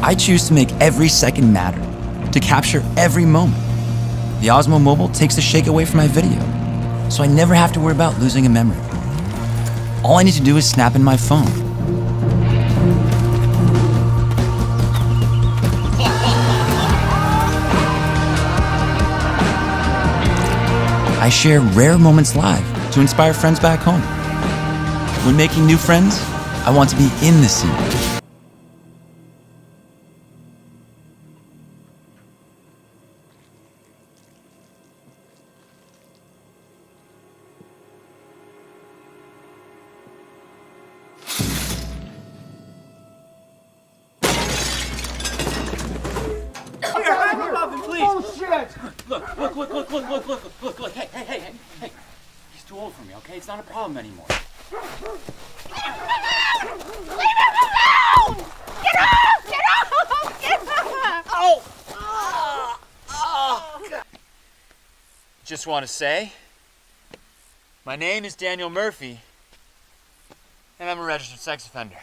I choose to make every second matter, to capture every moment. The Osmo Mobile takes the shake away from my video, so I never have to worry about losing a memory. All I need to do is snap in my phone. I share rare moments live to inspire friends back home. When making new friends, I want to be in the scene. Please. Oh shit! Look. Hey. He's too old for me, okay? It's not a problem anymore. Leave him alone! Get off! Oh! Just want to say, my name is Daniel Murphy, and I'm a registered sex offender.